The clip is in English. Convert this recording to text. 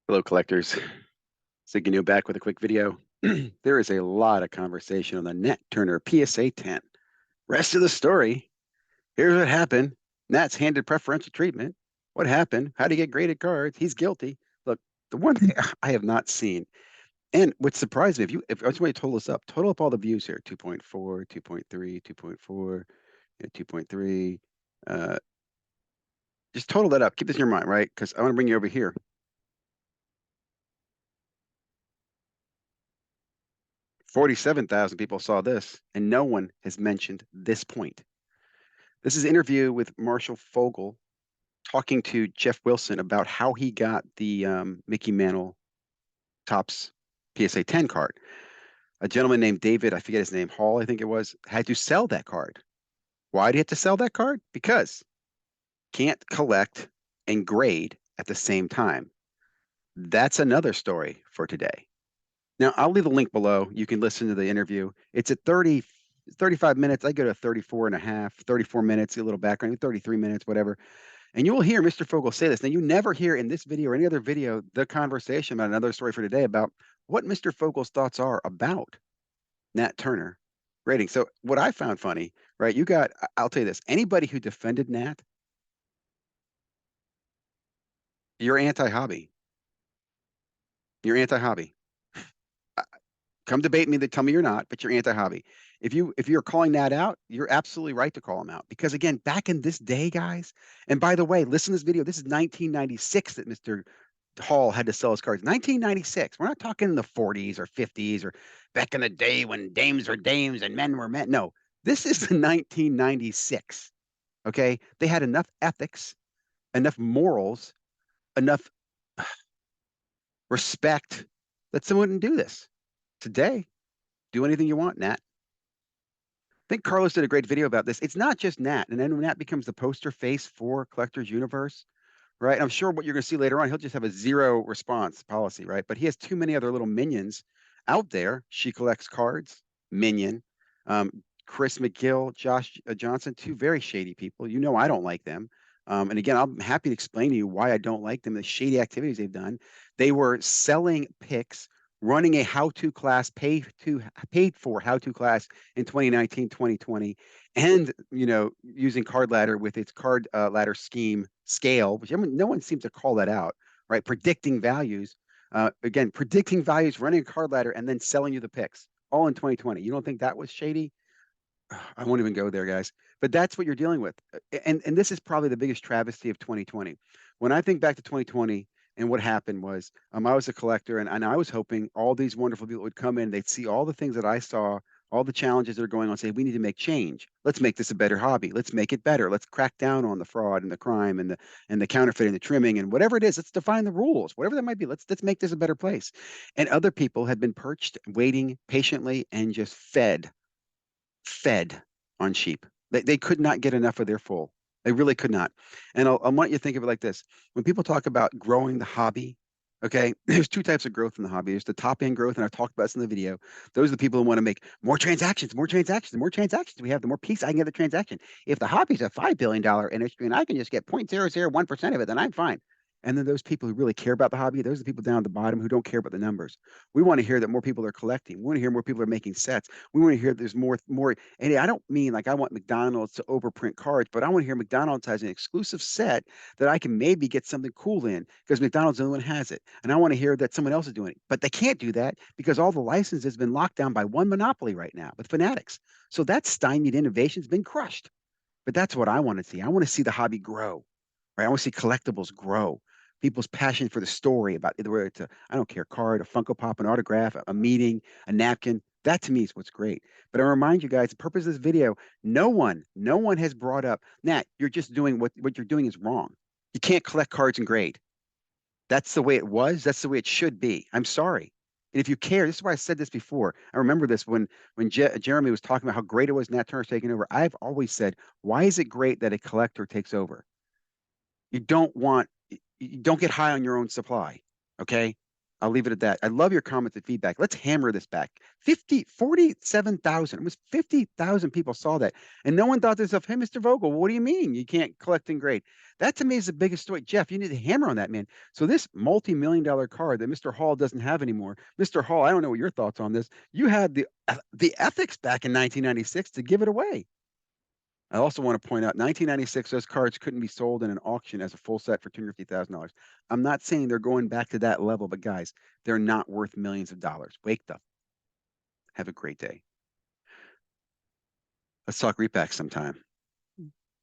Hello, collectors. ZiggyNo back with a quick video. There is a lot of conversation on the Nat Turner PSA 10. Rest of the story. Here's what happened. Nat's handed preferential treatment. What happened? How would he get graded cards? He's guilty. Look, the one thing I have not seen, and what surprised me, if somebody total this up, total up all the views here, 2.4, 2.3, 2.4, 2.3. Uh, just total that up. Keep this in your mind, right? Because I want to bring you over here. 47,000 people saw this, and no one has mentioned this point. This is an interview with Marshall Fogel talking to Jeff Wilson about how he got the Mickey Mantle Topps PSA 10 card. A gentleman named David, I forget his name, Hall, I think it was, had to sell that card. Why did he have to sell that card? Because can't collect and grade at the same time. That's another story for today. Now, I'll leave a link below. You can listen to the interview. It's at 35 minutes. I go to 34 and a half, 34 minutes, a little background, 33 minutes, whatever. And you will hear Mr. Fogel say this. Now, you never hear in this video or any other video the conversation about another story for today about what Mr. Fogel's thoughts are about Nat Turner rating. So what I found funny, right? I'll tell you this, anybody who defended Nat, you're anti-hobby. You're anti-hobby. Come debate me, they tell me you're not, but you're anti-hobby. If you're calling that out, you're absolutely right to call him out. Because again, back in this day, guys, and by the way, listen to this video. This is 1996 that Mr. Hall had to sell his cards. 1996. We're not talking in the 40s or 50s or back in the day when dames were dames and men were men. No, this is the 1996. Okay. They had enough ethics, enough morals, enough respect that someone wouldn't do this. Today, do anything you want, Nat. I think Carlos did a great video about this. It's not just Nat. And then when Nat becomes the poster face for Collector's Universe, right? And I'm sure what you're going to see later on, he'll just have a zero response policy, right? But he has too many other little minions out there. She collects cards, minion. Chris McGill, Josh Johnson, two very shady people. You know I don't like them. And again, I'm happy to explain to you why I don't like them, the shady activities they've done. They were selling picks, running a how-to class, paid for how-to class in 2019, 2020, and using Card Ladder with its card ladder scheme scale, which no one seems to call that out, right? Predicting values, again, predicting values, running a card ladder, and then selling you the picks, all in 2020. You don't think that was shady? I won't even go there, guys. But that's what you're dealing with. And this is probably the biggest travesty of 2020. When I think back to 2020 and what happened was I was a collector and I was hoping all these wonderful people would come in, they'd see all the things that I saw, all the challenges that are going on, say, we need to make change. Let's make this a better hobby. Let's make it better. Let's crack down on the fraud and the crime and the counterfeiting, the trimming, and whatever it is. Let's define the rules, whatever that might be. Let's make this a better place. And other people had been perched, waiting patiently, and just fed on sheep. They could not get enough of their full. They really could not. And I want you to think of it like this. When people talk about growing the hobby, okay, there's two types of growth in the hobby. There's the top end growth, and I've talked about this in the video. Those are the people who want to make more transactions, more transactions. The more transactions we have, the more peace I can get the transaction. If the hobby's a $5 billion industry and I can just get 0.001% of it, then I'm fine. And then those people who really care about the hobby, those are the people down at the bottom who don't care about the numbers. We want to hear that more people are collecting. We want to hear more people are making sets. We want to hear there's more. And I don't mean like I want McDonald's to overprint cards, but I want to hear McDonald's has an exclusive set that I can maybe get something cool in because McDonald's the only one has it. And I want to hear that someone else is doing it. But they can't do that because all the licenses has been locked down by one monopoly right now with Fanatics. So that stymied innovation's been crushed. But that's what I want to see. I want to see the hobby grow. Right? I want to see collectibles grow. People's passion for the story about whether it's I don't care, card, a Funko Pop, an autograph, a meeting, a napkin. That to me is what's great. But I remind you guys, the purpose of this video, no one has brought up, Nat, you're just doing what you're doing is wrong. You can't collect cards and grade. That's the way it was. That's the way it should be. I'm sorry. And if you care, this is why I said this before. I remember this when Jeremy was talking about how great it was Nat Turner's taking over. I've always said, why is it great that a collector takes over? You don't want, you don't get high on your own supply. Okay. I'll leave it at that. I love your comments and feedback. Let's hammer this back. 47,000, almost 50,000 people saw that. And no one thought this of, hey, Mr. Vogel, what do you mean you can't collect and grade? That to me is the biggest story. Jeff, you need to hammer on that, man. So this multi-million-dollar card that Mr. Hall doesn't have anymore. Mr. Hall, I don't know what your thoughts on this. You had the ethics back in 1996 to give it away. I also want to point out 1996, those cards couldn't be sold in an auction as a full set for $250,000. I'm not saying they're going back to that level, but guys, they're not worth millions of dollars. Wake up. Have a great day. Let's talk repacks sometime.